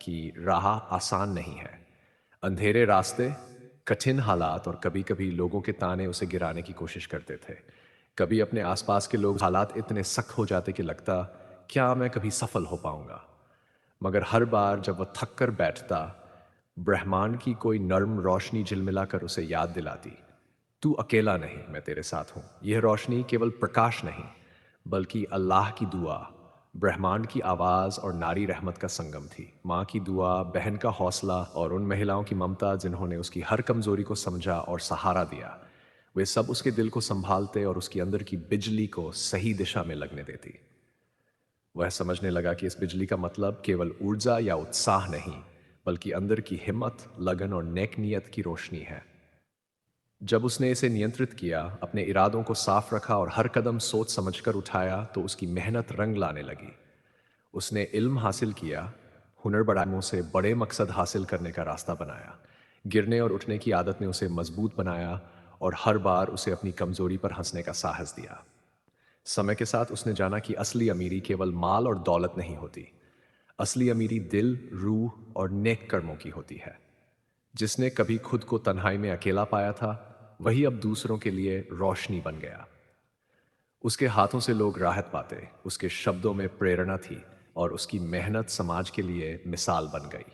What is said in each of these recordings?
कि राह आसान नहीं है। अंधेरे रास्ते, कठिन हालात और कभी-कभी लोगों के ताने उसे गिराने की कोशिश करते थे। कभी अपने आसपास के लोग हालात इतने सख्त हो जाते कि लगता, क्या मैं कभी सफल हो पाऊंगा? मगर हर बार जब वह थक कर बैठता, ब्रह्मांड की कोई नर्म रोशनी झिलमिलाकर उसे याद दिलाती, तू अकेला नहीं, मैं तेरे साथ हूं। यह रोशनी केवल प्रकाश नहीं, बल्कि अल्लाह की दुआ, ब्रह्मांड की आवाज और नारी रहमत का संगम थी। माँ की दुआ, बहन का हौसला और उन महिलाओं की ममता जिन्होंने उसकी हर कमजोरी को समझा और सहारा दिया, वे सब उसके दिल को संभालते और उसकी अंदर की बिजली को सही दिशा में लगने देती। वह समझने लगा कि इस बिजली का मतलब केवल ऊर्जा या उत्साह नहीं, बल्कि अंदर की हिम्मत, लगन और नेक नियत की रोशनी है। जब उसने इसे नियंत्रित किया, अपने इरादों को साफ रखा और हर कदम सोच समझकर उठाया, तो उसकी मेहनत रंग लाने लगी। उसने इल्म हासिल किया, हुनर बढ़ाने से बड़े मकसद हासिल करने का रास्ता बनाया। गिरने और उठने की आदत ने उसे मजबूत बनाया और हर बार उसे अपनी कमजोरी पर हंसने का साहस दिया। समय के साथ उसने जाना कि असली अमीरी केवल माल और दौलत नहीं होती। असली अमीरी दिल, रूह और नेक कर्मों की होती है। जिसने कभी खुद को तन्हाई में अकेला पाया था, वही अब दूसरों के लिए रोशनी बन गया। उसके हाथों से लोग राहत पाते, उसके शब्दों में प्रेरणा थी और उसकी मेहनत समाज के लिए मिसाल बन गई।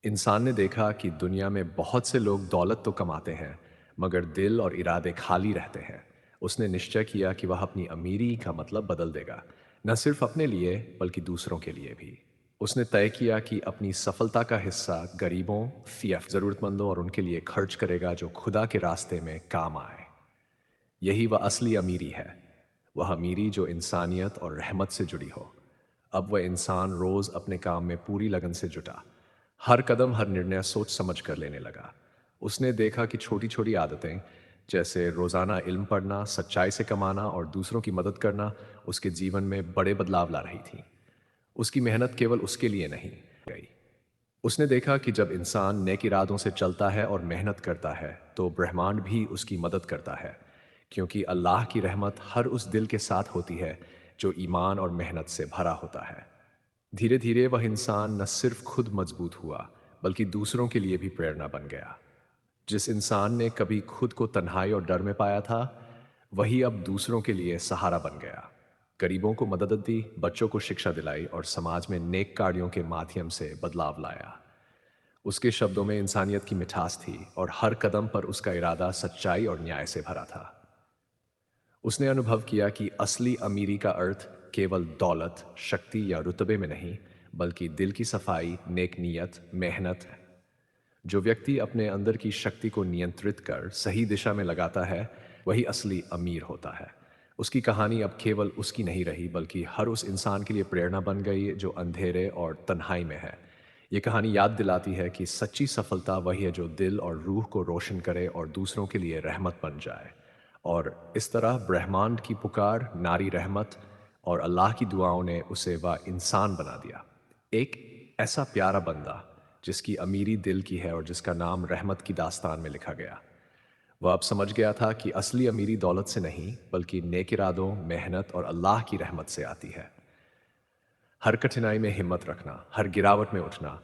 इंसान ने देखा कि दुनिया में बहुत से लोग दौलत तो कमाते हैं, मगर दिल और इरादे खाली रहते हैं। उसने निश्चय किया कि वह अपनी अमीरी का मतलब बदल देगा, न सिर्फ अपने लिए बल्कि दूसरों के लिए भी। उसने तय किया कि अपनी सफलता का हिस्सा गरीबों, फियफ जरूरतमंदों और उनके लिए खर्च करेगा जो खुदा के रास्ते में काम आए। यही वह असली अमीरी है, वह अमीरी जो इंसानियत और रहमत से जुड़ी हो। अब वह इंसान रोज अपने काम में पूरी लगन से जुटा, हर कदम हर निर्णय सोच समझ कर लेने लगा। उसने देखा कि छोटी छोटी आदतें, जैसे रोजाना इल्म पढ़ना, सच्चाई से कमाना और दूसरों की मदद करना, उसके जीवन में बड़े बदलाव ला रही थी। उसकी मेहनत केवल उसके लिए नहीं गई। उसने देखा कि जब इंसान नेक इरादों से चलता है और मेहनत करता है, तो ब्रह्मांड भी उसकी मदद करता है, क्योंकि अल्लाह की रहमत हर उस दिल के साथ होती है जो ईमान और मेहनत से भरा होता है। धीरे धीरे वह इंसान न सिर्फ खुद मजबूत हुआ, बल्कि दूसरों के लिए भी प्रेरणा बन गया। जिस इंसान ने कभी खुद को तन्हाई और डर में पाया था, वही अब दूसरों के लिए सहारा बन गया। गरीबों को मदद दी, बच्चों को शिक्षा दिलाई और समाज में नेक कार्यों के माध्यम से बदलाव लाया। उसके शब्दों में इंसानियत की मिठास थी और हर कदम पर उसका इरादा सच्चाई और न्याय से भरा था। उसने अनुभव किया कि असली अमीरी का अर्थ केवल दौलत, शक्ति या रुतबे में नहीं, बल्कि दिल की सफाई, नेक नियत, मेहनत है। जो व्यक्ति अपने अंदर की शक्ति को नियंत्रित कर सही दिशा में लगाता है, वही असली अमीर होता है। उसकी कहानी अब केवल उसकी नहीं रही, बल्कि हर उस इंसान के लिए प्रेरणा बन गई जो अंधेरे और तन्हाई में है। ये कहानी याद दिलाती है कि सच्ची सफलता वही है जो दिल और रूह को रोशन करे और दूसरों के लिए रहमत बन जाए। और इस तरह ब्रह्मांड की पुकार, नारी रहमत और अल्लाह की दुआओं ने उसे वह इंसान बना दिया। एक ऐसा प्यारा बंदा जिसकी अमीरी दिल की है और जिसका नाम रहमत की दास्तान में लिखा गया। वह अब समझ गया था कि असली अमीरी दौलत से नहीं, बल्कि नेक इरादों, मेहनत और अल्लाह की रहमत से आती है। हर कठिनाई में हिम्मत रखना, हर गिरावट में उठना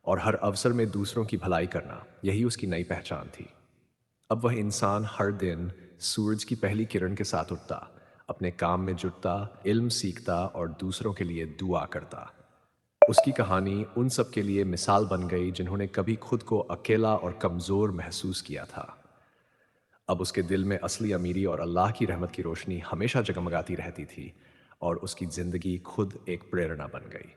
और हर अवसर में दूसरों की भलाई करना, यही उसकी नई पहचान थी। अब वह इंसान हर दिन सूरज की पहली किरण के साथ उठता, अपने काम में जुटता, इल्म सीखता और दूसरों के लिए दुआ करता। उसकी कहानी उन सब के लिए मिसाल बन गई जिन्होंने कभी खुद को अकेला और कमजोर महसूस किया था। अब उसके दिल में असली अमीरी और अल्लाह की रहमत की रोशनी हमेशा जगमगाती रहती थी और उसकी जिंदगी खुद एक प्रेरणा बन गई।